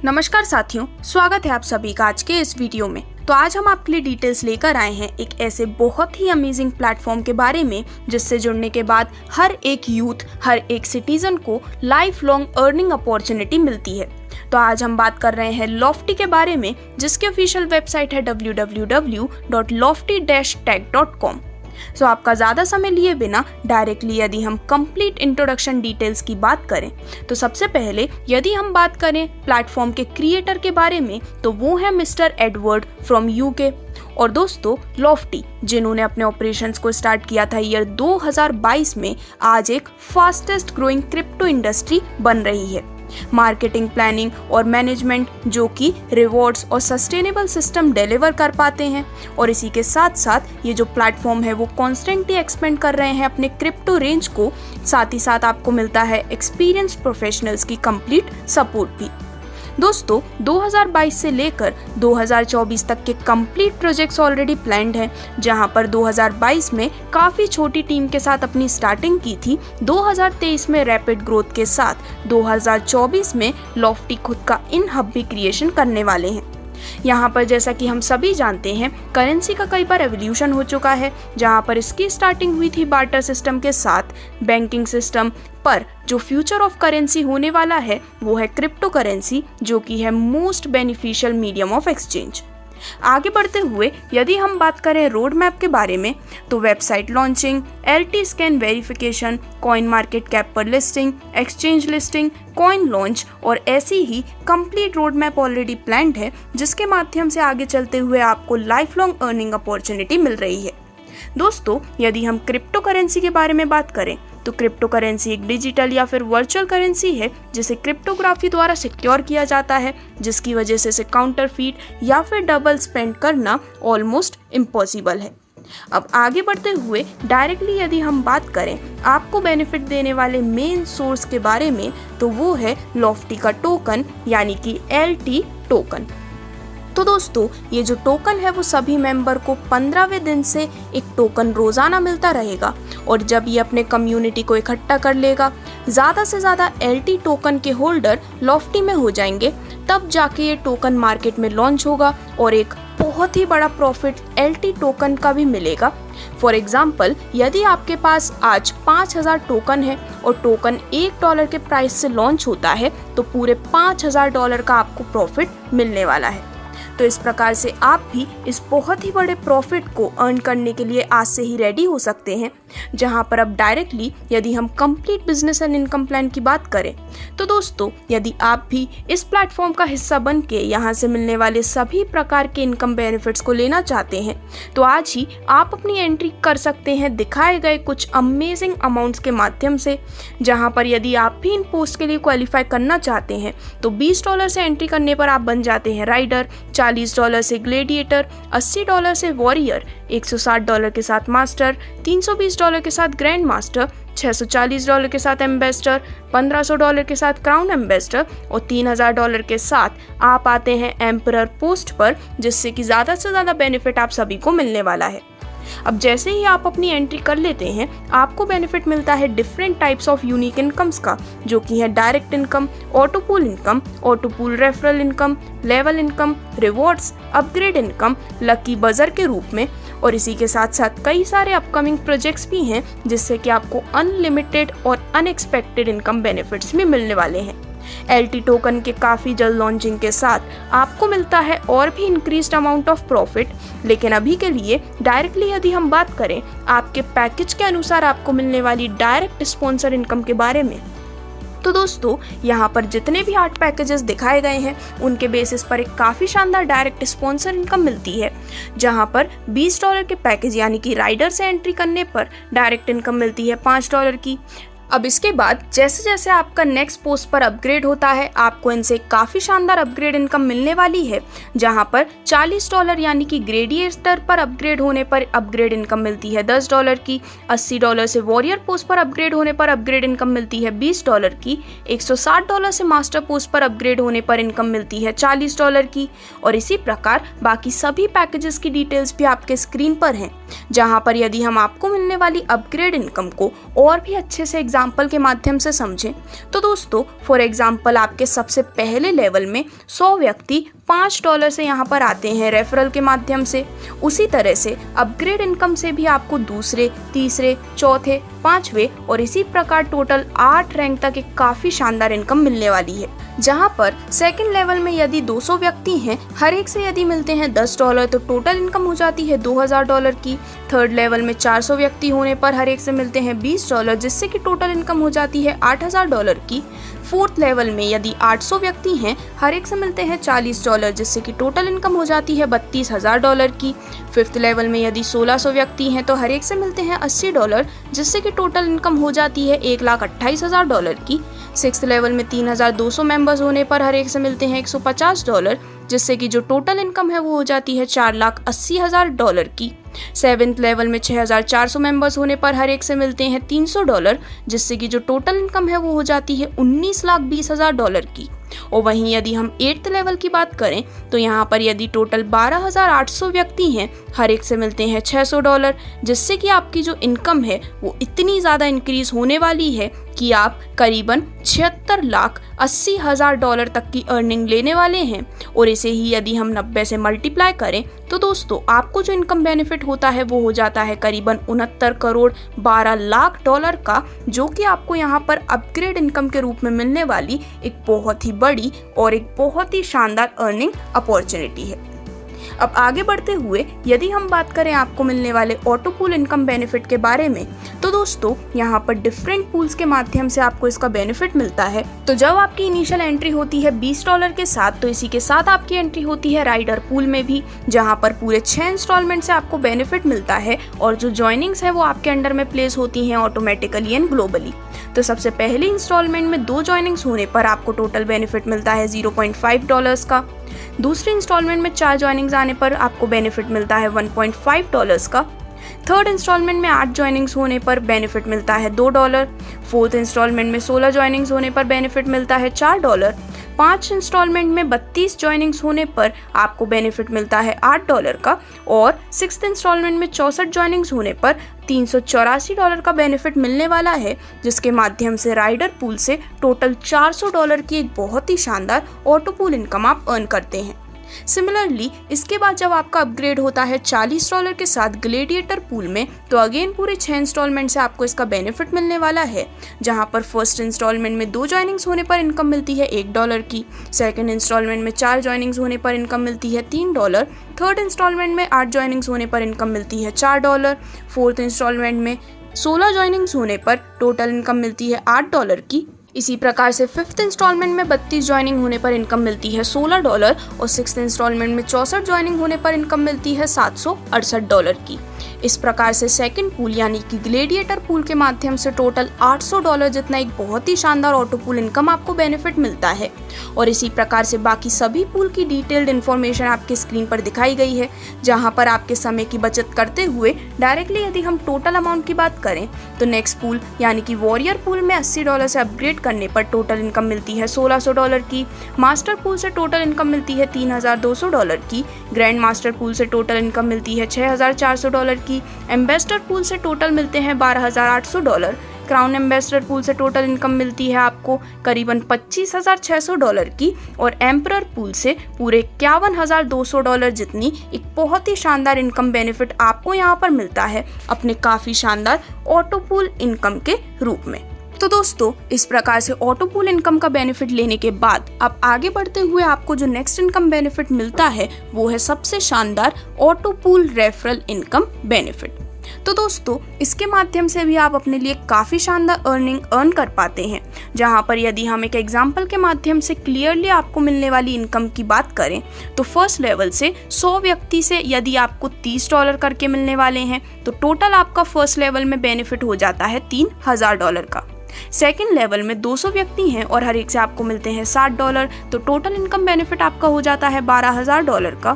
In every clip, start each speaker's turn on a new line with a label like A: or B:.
A: नमस्कार साथियों, स्वागत है आप सभी का आज के इस वीडियो में। तो आज हम आपके लिए डिटेल्स लेकर आए हैं एक ऐसे बहुत ही अमेजिंग प्लेटफॉर्म के बारे में जिससे जुड़ने के बाद हर एक यूथ, हर एक सिटीजन को लाइफ लॉन्ग अर्निंग अपॉर्चुनिटी मिलती है। तो आज हम बात कर रहे हैं लॉफ्टी के बारे में, जिसकी ऑफिशियल वेबसाइट है www.lofty-tech.com। सो आपका ज़्यादा समय लिए बिना डायरेक्टली यदि हम कंप्लीट इंट्रोडक्शन डिटेल्स की बात करें तो सबसे पहले यदि हम बात करें प्लेटफॉर्म के क्रिएटर के बारे में तो वो है मिस्टर एडवर्ड फ्रॉम यूके। और दोस्तों, लॉफ्टी जिन्होंने अपने ऑपरेशंस को स्टार्ट किया था ईयर 2022 में, आज एक फास्टेस्ट ग्रोइंग क्रिप्टो इंडस्ट्री बन रही है। मार्केटिंग, प्लानिंग और मैनेजमेंट जो कि रिवॉर्ड्स और सस्टेनेबल सिस्टम डिलीवर कर पाते हैं। और इसी के साथ साथ ये जो प्लेटफॉर्म है वो कॉन्स्टेंटली एक्सपेंड कर रहे हैं अपने क्रिप्टो रेंज को। साथ ही साथ आपको मिलता है एक्सपीरियंस्ड प्रोफेशनल्स की कंप्लीट सपोर्ट भी। दोस्तों, 2022 से लेकर 2024 तक के कंप्लीट प्रोजेक्ट्स ऑलरेडी प्लान्ड हैं, जहां पर 2022 में काफ़ी छोटी टीम के साथ अपनी स्टार्टिंग की थी। 2023 में रैपिड ग्रोथ के साथ 2024 में लॉफ्टी खुद का इन हब भी क्रिएशन करने वाले हैं। यहाँ पर जैसा कि हम सभी जानते हैं, करेंसी का कई बार एवोल्यूशन हो चुका है, जहाँ पर इसकी स्टार्टिंग हुई थी बार्टर सिस्टम के साथ बैंकिंग सिस्टम पर। जो फ्यूचर ऑफ करेंसी होने वाला है वो है क्रिप्टो करेंसी, जो कि है most beneficial medium of exchange. आगे बढ़ते हुए यदि हम बात करें रोड मैप के बारे में तो website launching, LT scan verification, coin market cap पर listing, exchange listing, coin launch और ऐसी ही complete road map already planned है, जिसके माध्यम से आगे चलते हुए आपको लाइफ लॉन्ग अर्निंग अपॉर्चुनिटी मिल रही है। दोस्तों, यदि हम क्रिप्टो करेंसी के बारे में बात करें तो क्रिप्टो करेंसी एक डिजिटल या फिर वर्चुअल करेंसी है जिसे क्रिप्टोग्राफी द्वारा सिक्योर किया जाता है, जिसकी वजह से इसे काउंटरफीट या फिर डबल स्पेंड करना ऑलमोस्ट इम्पॉसिबल है। अब आगे बढ़ते हुए डायरेक्टली यदि हम बात करें आपको बेनिफिट देने वाले मेन सोर्स के बारे में तो वो है लॉफ्टी का टोकन यानी कि LT टोकन। तो दोस्तों, ये जो टोकन है वो सभी मेंबर को 15वें दिन से एक टोकन रोजाना मिलता रहेगा। और जब ये अपने कम्युनिटी को इकट्ठा कर लेगा, ज़्यादा से ज़्यादा LT टोकन के होल्डर लॉफ्टी में हो जाएंगे, तब जाके ये टोकन मार्केट में लॉन्च होगा और एक बहुत ही बड़ा प्रॉफिट LT टोकन का भी मिलेगा। फॉर एग्जाम्पल, यदि आपके पास आज 5000 टोकन है और टोकन $1 के प्राइस से लॉन्च होता है तो पूरे $5000 का आपको प्रॉफिट मिलने वाला है। तो इस प्रकार से आप भी इस बहुत ही बड़े प्रॉफिट को अर्न करने के लिए आज से ही रेडी हो सकते हैं। जहां पर अब डायरेक्टली यदि हम complete business and income plan की बात करें तो दोस्तों, यदि आप भी इस प्लेटफॉर्म का हिस्सा बन के यहां से मिलने वाले सभी प्रकार के इनकम बेनिफिट्स को लेना चाहते हैं तो आज ही आप अपनी एंट्री कर सकते हैं दिखाए गए कुछ अमेजिंग अमाउंट्स के माध्यम से। जहां पर यदि आप भी इन पोस्ट के लिए क्वालिफाई करना चाहते हैं तो $20 से एंट्री करने पर आप बन जाते हैं राइडर, $40 से ग्लेडिएटर, $80 से वॉरियर, $160 के साथ मास्टर, $320 के साथ ग्रैंड मास्टर, $640 के साथ एम्बेसडर, $1500 के साथ क्राउन एम्बेसडर और $3000 के साथ आप आते हैं एम्परर पोस्ट पर, जिससे कि ज़्यादा से ज़्यादा बेनिफिट आप सभी को मिलने वाला है। अब जैसे ही आप अपनी एंट्री कर लेते हैं आपको बेनिफिट मिलता है different types of unique incomes का, जो कि है direct income, autopool income, autopool referral income, level income, rewards, upgrade income, lucky buzzer के रूप में। और इसी के साथ साथ कई सारे अपकमिंग प्रोजेक्ट्स भी हैं जिससे कि आपको अनलिमिटेड और अनएक्सपेक्टेड इनकम बेनिफिट्स भी मिलने वाले हैं। LT टोकन के काफ़ी जल्द लॉन्चिंग के साथ आपको मिलता है और भी इंक्रीज्ड अमाउंट ऑफ प्रॉफिट। लेकिन अभी के लिए डायरेक्टली यदि हम बात करें आपके पैकेज के अनुसार आपको मिलने वाली डायरेक्ट स्पॉन्सर इनकम के बारे में तो दोस्तों, यहाँ पर जितने भी 8 पैकेजेस दिखाए गए हैं उनके बेसिस पर एक काफ़ी शानदार डायरेक्ट स्पॉन्सर इनकम मिलती है। जहाँ पर $20 के पैकेज यानी कि राइडर से एंट्री करने पर डायरेक्ट इनकम मिलती है $5 की। अब इसके बाद जैसे जैसे आपका नेक्स्ट पोस्ट पर अपग्रेड होता है आपको इनसे काफ़ी शानदार अपग्रेड इनकम मिलने वाली है। जहां पर $40 यानी कि ग्रेडिएटर पर अपग्रेड होने पर अपग्रेड इनकम मिलती है $10 की, $80 से वॉरियर पोस्ट पर अपग्रेड होने पर अपग्रेड इनकम मिलती है $20 की, $160 से मास्टर पोस्ट पर अपग्रेड होने पर इनकम मिलती है $40 की। और इसी प्रकार बाकी सभी पैकेजेस की डिटेल्स भी आपके स्क्रीन पर हैं, जहाँ पर यदि हम आपको मिलने वाली अपग्रेड इनकम को और भी अच्छे से एग्जाम्पल के माध्यम से समझें तो दोस्तों फॉर एग्जाम्पल आपके सबसे पहले लेवल में 100 व्यक्ति $5 से यहाँ पर आते हैं रेफरल के माध्यम से। उसी तरह से अपग्रेड इनकम से भी आपको दूसरे, तीसरे, चौथे, पांचवे और इसी प्रकार टोटल 8 रैंक तक एक काफ़ी शानदार इनकम मिलने वाली है। जहाँ पर सेकंड लेवल में यदि 200 व्यक्ति हैं, हर एक से यदि मिलते हैं $10 तो टोटल इनकम हो जाती है $2000 की। थर्ड लेवल में 400 व्यक्ति होने पर हर एक से मिलते हैं $20 जिससे कि टोटल इनकम हो जाती है $8000 की। फोर्थ लेवल में यदि 800 व्यक्ति हैं, हर एक से मिलते हैं $40 जिससे कि टोटल इनकम हो जाती है $32000 की। फिफ्थ लेवल में यदि 1600 व्यक्ति हैं तो हर एक से मिलते हैं $80 जिससे कि टोटल इनकम हो जाती है $1,28,000 की। सिक्स्थ लेवल में 3200 मेंबर्स होने पर हर एक से मिलते हैं $150 जिससे कि जो टोटल इनकम है वो हो जाती है $4,80,000 की। सेवेंथ लेवल में 6400 मेंबर्स होने पर हर एक से मिलते हैं $300 जिससे कि जो टोटल इनकम है वो हो जाती है $19,20,000 की। और वहीं यदि हम 8th लेवल की बात करें तो यहाँ पर यदि टोटल 12,800 व्यक्ति हैं, हर एक से मिलते हैं $600 जिससे कि आपकी जो इनकम है वो इतनी ज़्यादा इंक्रीज होने वाली है कि आप करीबन $76,80,000 तक की अर्निंग लेने वाले हैं। और इसे ही यदि हम 90 से मल्टीप्लाई करें तो दोस्तों आपको जो इनकम बेनिफिट होता है वो हो जाता है करीबन $69,12,00,000 का, जो कि आपको यहाँ पर अपग्रेड इनकम के रूप में मिलने वाली एक बहुत ही बड़ी और एक बहुत ही शानदार अर्निंग अपॉर्चुनिटी है। अब आगे बढ़ते हुए यदि हम बात करें आपको मिलने वाले ऑटो पूल इनकम बेनिफिट के बारे में तो दोस्तों यहाँ पर डिफरेंट पूल्स के माध्यम से आपको इसका बेनिफिट मिलता है। तो जब आपकी इनिशियल एंट्री होती है $20 के साथ तो इसी के साथ आपकी एंट्री होती है राइडर पूल में भी, जहाँ पर पूरे 6 इंस्टॉलमेंट से आपको बेनिफिट मिलता है और जो ज्वाइनिंग्स है वो आपके अंडर में प्लेस होती हैं ऑटोमेटिकली एंड ग्लोबली। तो सबसे पहले इंस्टॉलमेंट में 2 ज्वाइनिंग्स होने पर आपको टोटल बेनिफिट मिलता है $0.5 का। दूसरे इंस्टॉलमेंट में 4 ज्वाइनिंग्स आने पर आपको बेनिफिट मिलता है $1.5 का। थर्ड इंस्टॉलमेंट में 8 ज्वाइनिंग्स होने पर बेनिफिट मिलता है $2। फोर्थ इंस्टॉलमेंट में 16 ज्वाइनिंग्स होने पर बेनिफिट मिलता है $4। 5 इंस्टॉलमेंट में 32 ज्वाइनिंग्स होने पर आपको बेनिफिट मिलता है $8 का। और 6th इंस्टॉलमेंट में 64 ज्वाइनिंग्स होने पर $384 का बेनिफिट मिलने वाला है, जिसके माध्यम से राइडर पूल से टोटल $400 की एक बहुत ही शानदार ऑटो पूल इनकम आप अर्न करते हैं। सिमिलरली इसके बाद जब आपका अपग्रेड होता है $40 के साथ ग्लेडिएटर पूल में तो अगेन पूरे 6 इंस्टॉलमेंट से आपको इसका बेनिफिट मिलने वाला है, जहां पर फर्स्ट इंस्टॉलमेंट में 2 ज्वाइनिंग्स होने पर इनकम मिलती है $1 की। सेकंड इंस्टॉलमेंट में 4 ज्वाइनिंग्स होने पर इनकम मिलती है $3। थर्ड इंस्टॉलमेंट में 8 ज्वाइनिंग्स होने पर इनकम मिलती है $4। फोर्थ इंस्टॉलमेंट में 16 ज्वाइनिंग्स होने पर टोटल इनकम मिलती है $8 की। इसी प्रकार से 5th इंस्टॉलमेंट में 32 ज्वाइनिंग होने पर इनकम मिलती है $16 और 6th इंस्टॉलमेंट में 64 ज्वाइनिंग होने पर इनकम मिलती है $768 की। इस प्रकार से सेकंड पूल यानी कि ग्लेडिएटर पूल के माध्यम से टोटल $800 जितना एक बहुत ही शानदार ऑटो पूल इनकम आपको बेनिफिट मिलता है। और इसी प्रकार से बाकी सभी पूल की डिटेल्ड इन्फॉर्मेशन आपके स्क्रीन पर दिखाई गई है, जहां पर आपके समय की बचत करते हुए डायरेक्टली यदि हम टोटल अमाउंट की बात करें तो नेक्स्ट पूल यानी कि वॉरियर पूल में $80 से अपग्रेड करने पर टोटल इनकम मिलती है $1600 की। मास्टर पूल से टोटल इनकम मिलती है $3200 की। ग्रैंड मास्टर पूल से टोटल इनकम मिलती है $6400 की। एम्बेसडर पूल से टोटल मिलते हैं $12800। क्राउन एम्बेसडर पूल से टोटल इनकम मिलती है आपको करीबन $25,600 की। और एम्परर पूल से पूरे $51,200 जितनी एक बहुत ही शानदार इनकम बेनिफिट आपको यहाँ पर मिलता है अपने काफ़ी शानदार ऑटो पूल इनकम के रूप में। तो दोस्तों इस प्रकार से ऑटो पूल इनकम का बेनिफिट लेने के बाद अब आगे बढ़ते हुए आपको जो नेक्स्ट इनकम बेनिफिट मिलता है वो है सबसे शानदार auto pool referral income benefit. तो दोस्तों इसके माध्यम से भी आप अपने लिए काफ़ी शानदार अर्निंग अर्न कर पाते हैं, जहां पर यदि हम एक एग्जांपल के माध्यम से क्लियरली आपको मिलने वाली इनकम की बात करें तो फर्स्ट लेवल से 100 व्यक्ति से यदि आपको $30 करके मिलने वाले हैं तो टोटल आपका फर्स्ट लेवल में बेनिफिट हो जाता है $3,000 का। सेकेंड लेवल में 200 व्यक्ति हैं और हर एक से आपको मिलते हैं $60 तो टोटल इनकम बेनिफिट आपका हो जाता है $12,000 का।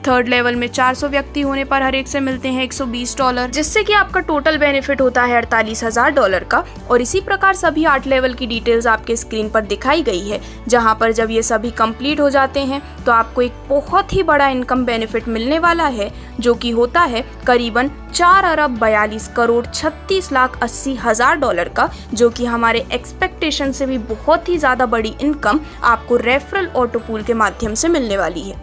A: थर्ड लेवल में 400 व्यक्ति होने पर हर एक से मिलते हैं $120 जिससे कि आपका टोटल बेनिफिट होता है $48,000 का। और इसी प्रकार सभी 8 लेवल की डिटेल्स आपके स्क्रीन पर दिखाई गई है, जहां पर जब ये सभी कंप्लीट हो जाते हैं तो आपको एक बहुत ही बड़ा इनकम बेनिफिट मिलने वाला है, जो कि होता है करीबन $4,42,36,80,000 का, जो कि कि हमारे एक्सपेक्टेशन से भी बहुत ही ज़्यादा बड़ी इनकम आपको रेफरल ऑटो पूल के माध्यम से मिलने वाली है।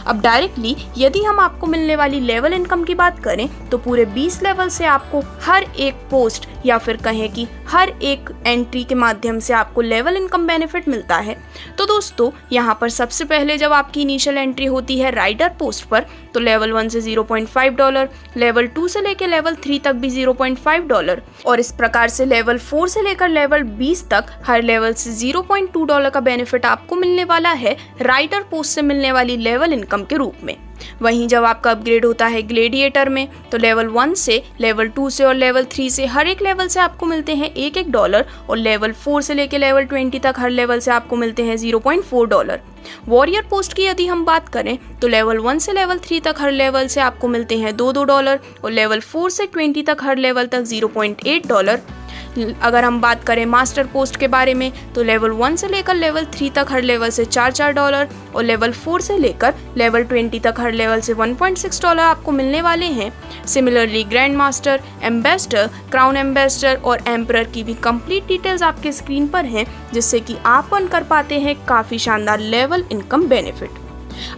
A: अब डायरेक्टली यदि हम आपको मिलने वाली लेवल इनकम की बात करें तो पूरे 20 लेवल से आपको हर एक पोस्ट या फिर कहें कि हर एक एंट्री के माध्यम से आपको लेवल इनकम बेनिफिट मिलता है। तो दोस्तों यहाँ पर सबसे पहले जब आपकी इनिशियल एंट्री होती है राइडर पोस्ट पर तो लेवल 1 से $0.5, लेवल 2 से लेकर लेवल 3 तक भी $0.5 और इस प्रकार से लेवल 4 से लेकर लेवल 20 तक हर लेवल से $0.2 का बेनिफिट आपको मिलने वाला है राइडर पोस्ट से मिलने वाली लेवल इनकम के रूप में। वहीं जब आपका अपग्रेड होता है ग्लेडिएटर में तो लेवल 1 से लेवल 2 से और लेवल 3 से हर एक लेवल से आपको मिलते हैं $1 और लेवल 4 से लेकर लेवल 20 तक हर लेवल से आपको मिलते हैं $0.4। वॉरियर पोस्ट की यदि हम बात करें तो लेवल 1 से लेवल 3 तक हर लेवल से आपको मिलते हैं $2 और लेवल 4 से 20 तक हर लेवल तक $0.8। अगर हम बात करें मास्टर पोस्ट के बारे में तो लेवल 1 से लेकर लेवल 3 तक हर लेवल से $4 और लेवल 4 से लेकर लेवल 20 तक हर लेवल से $1.6 आपको मिलने वाले हैं। Similarly grand master, ambassador, crown ambassador और एम्परर की भी कंप्लीट डिटेल्स आपके स्क्रीन पर हैं, जिससे कि आप अर्न कर पाते हैं काफ़ी शानदार लेवल इनकम बेनिफिट।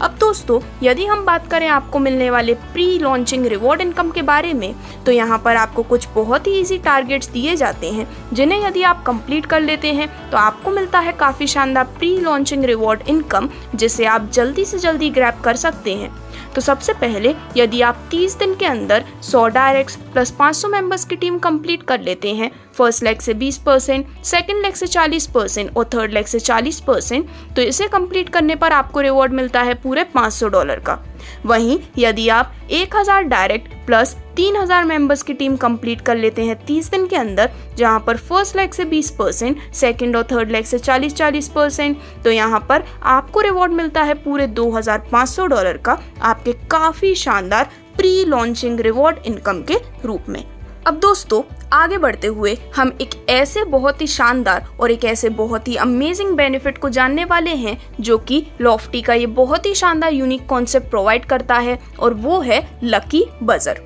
A: अब दोस्तों यदि हम बात करें आपको मिलने वाले प्री लॉन्चिंग रिवॉर्ड इनकम के बारे में तो यहाँ पर आपको कुछ बहुत ही इजी टारगेट्स दिए जाते हैं, जिन्हें यदि आप कंप्लीट कर लेते हैं तो आपको मिलता है काफ़ी शानदार प्री लॉन्चिंग रिवॉर्ड इनकम, जिसे आप जल्दी से जल्दी ग्रैब कर सकते हैं। तो सबसे पहले यदि आप 30 दिन के अंदर 100 डायरेक्ट्स प्लस 500 मेंबर्स की टीम कंप्लीट कर लेते हैं, फर्स्ट लेग से 20%, सेकंड लेग से 40% और थर्ड लेग से 40%, तो इसे कंप्लीट करने पर आपको रिवॉर्ड मिलता है पूरे $500 का। वहीं यदि आप 1000 डायरेक्ट प्लस 3000 मेंबर्स की टीम कंप्लीट कर लेते हैं 30 दिन के अंदर, जहां पर फर्स्ट लेग से 20%, सेकंड और थर्ड लेग से 40%, तो यहां पर आपको रिवॉर्ड मिलता है पूरे $2500 का, आपके काफ़ी शानदार प्री लॉन्चिंग रिवॉर्ड इनकम के रूप में। अब दोस्तों आगे बढ़ते हुए हम एक ऐसे बहुत ही शानदार और एक ऐसे बहुत ही अमेजिंग बेनिफिट को जानने वाले हैं जो कि लॉफ्टी का ये बहुत ही शानदार यूनिक कॉन्सेप्ट प्रोवाइड करता है, और वो है लकी बजर।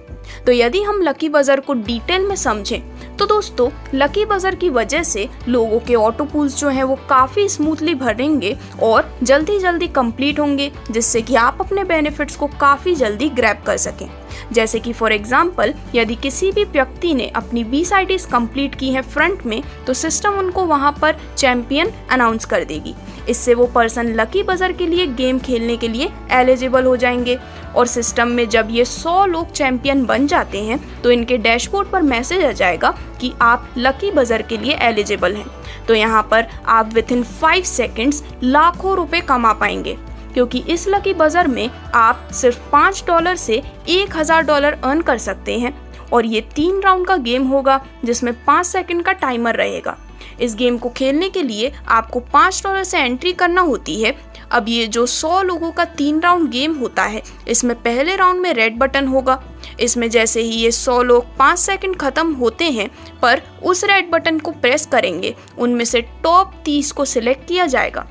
A: तो यदि हम लकी बजर को डिटेल में समझें तो दोस्तों लकी बजर की वजह से लोगों के ऑटो पूल्स जो हैं वो काफ़ी स्मूथली भरेंगे और जल्दी जल्दी कंप्लीट होंगे, जिससे कि आप अपने बेनिफिट्स को काफ़ी जल्दी ग्रैब कर सकें। जैसे कि फॉर एग्जांपल यदि किसी भी व्यक्ति ने अपनी 20 आईडीज कंप्लीट की है फ्रंट में तो सिस्टम उनको वहां पर चैंपियन अनाउंस कर देगी। इससे वो पर्सन लकी बजर के लिए गेम खेलने के लिए एलिजिबल हो जाएंगे, और सिस्टम में जब ये 100 लोग चैंपियन बन जाते हैं तो इनके डैशबोर्ड पर मैसेज आ जाएगा कि आप लकी बजर के लिए एलिजिबल हैं। तो यहाँ पर आप विथिन 5 सेकेंड्स लाखों रुपए कमा पाएंगे, क्योंकि इस लकी बजर में आप सिर्फ $5 से $1000 अर्न कर सकते हैं, और ये 3 राउंड का गेम होगा जिसमें 5 सेकंड का टाइमर रहेगा। इस गेम को खेलने के लिए आपको $5 से एंट्री करना होती है। अब ये जो 100 लोगों का 3 राउंड गेम होता है, इसमें पहले राउंड में रेड बटन होगा। इसमें जैसे ही ये 100 लोग 5 सेकंड खत्म होते हैं पर उस रेड बटन को प्रेस करेंगे, उनमें से टॉप 30 को सिलेक्ट किया जाएगा,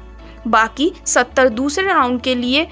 A: बाकी 70 दूसरे राउंड के लिए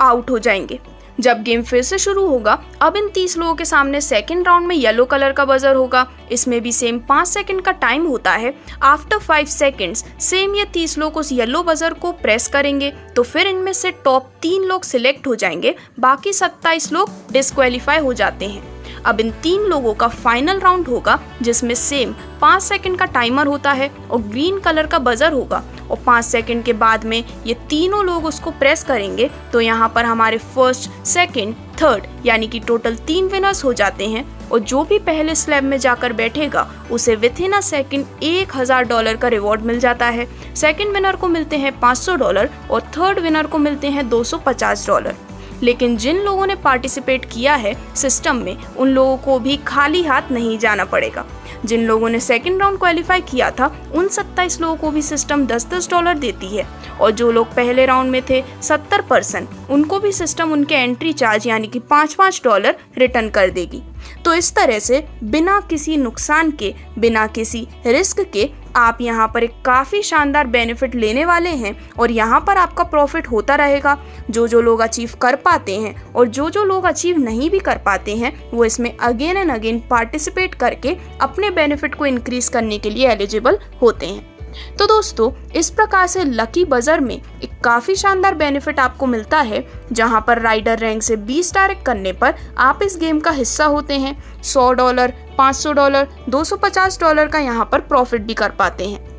A: आउट हो जाएंगे। जब गेम फिर से शुरू होगा, अब इन 30 लोगों के सामने सेकंड राउंड में येलो कलर का बजर होगा। इसमें भी सेम 5 सेकंड का टाइम होता है। आफ्टर 5 सेकंड्स सेम ये 30 लोग उस येलो बजर को प्रेस करेंगे, तो फिर इनमें से टॉप 3 लोग सिलेक्ट हो जाएंगे, बाकी 27 लोग डिस्क्वालीफाई हो जाते हैं। अब इन 3 लोगों का फाइनल राउंड होगा जिसमें सेम 5 सेकंड का टाइमर होता है और ग्रीन कलर का बजर होगा, और 5 सेकंड के बाद में ये तीनों लोग उसको प्रेस करेंगे। तो यहाँ पर हमारे फर्स्ट, सेकंड, थर्ड यानी कि टोटल 3 विनर्स हो जाते हैं, और जो भी पहले स्लैब में जाकर बैठेगा उसे विथ इन अ सेकंड $1000 का रिवॉर्ड मिल जाता है। सेकंड विनर को मिलते हैं $500 और थर्ड विनर को मिलते हैं $250। लेकिन जिन लोगों ने पार्टिसिपेट किया है सिस्टम में, उन लोगों को भी खाली हाथ नहीं जाना पड़ेगा। जिन लोगों ने सेकंड राउंड क्वालिफाई किया था उन 27 लोगों को भी सिस्टम $10 देती है, और जो लोग पहले राउंड में थे 70%, उनको भी सिस्टम उनके एंट्री चार्ज यानी कि $5 रिटर्न कर देगी। तो इस तरह से बिना किसी नुकसान के, बिना किसी रिस्क के आप यहाँ पर एक काफ़ी शानदार बेनिफिट लेने वाले हैं, और यहाँ पर आपका प्रॉफिट होता रहेगा। जो लोग अचीव कर पाते हैं और जो लोग अचीव नहीं भी कर पाते हैं, वो इसमें अगेन एंड अगेन पार्टिसिपेट करके अपने अपने बेनिफिट को इंक्रीज करने के लिए एलिजिबल होते हैं। तो दोस्तों, इस प्रकार से लकी बजर में एक काफ़ी शानदार बेनिफिट आपको मिलता है, जहां पर राइडर रैंक से 20 डायरेक्ट करने पर आप इस गेम का हिस्सा होते हैं। $100, $500, $250 का यहां पर प्रॉफिट भी कर पाते हैं।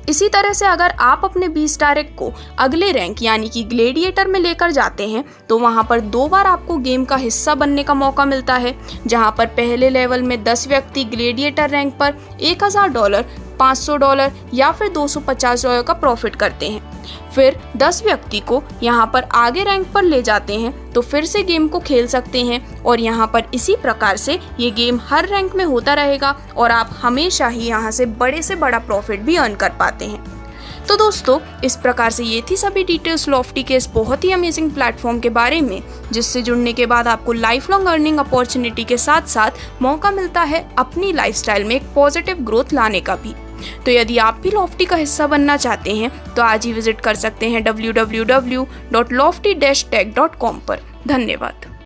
A: इसी तरह से अगर आप अपने 20 डायरेक्ट को अगले रैंक यानी कि ग्लेडिएटर में लेकर जाते हैं तो वहां पर 2 बार आपको गेम का हिस्सा बनने का मौका मिलता है, जहां पर पहले लेवल में 10 व्यक्ति ग्लेडिएटर रैंक पर $1000, $500 या फिर $250 का प्रॉफिट करते हैं। फिर 10 व्यक्ति को यहाँ पर आगे रैंक पर ले जाते हैं तो फिर से गेम को खेल सकते हैं और यहाँ पर इसी प्रकार से ये गेम हर रैंक में होता रहेगा और आप हमेशा ही यहाँ से बड़ा प्रॉफिट भी अर्न कर पाते हैं। तो दोस्तों, इस प्रकार से ये थी सभी डिटेल्स लॉफ्टी के इस बहुत ही अमेजिंग प्लेटफॉर्म के बारे में, जिससे जुड़ने के बाद आपको लाइफ लॉन्ग अर्निंग अपॉर्चुनिटी के साथ साथ मौका मिलता है अपनी लाइफस्टाइल में एक पॉजिटिव ग्रोथ लाने का भी। तो यदि आप भी लॉफ्टी का हिस्सा बनना चाहते हैं तो आज ही विजिट कर सकते हैं www.lofty-tech.com पर। धन्यवाद।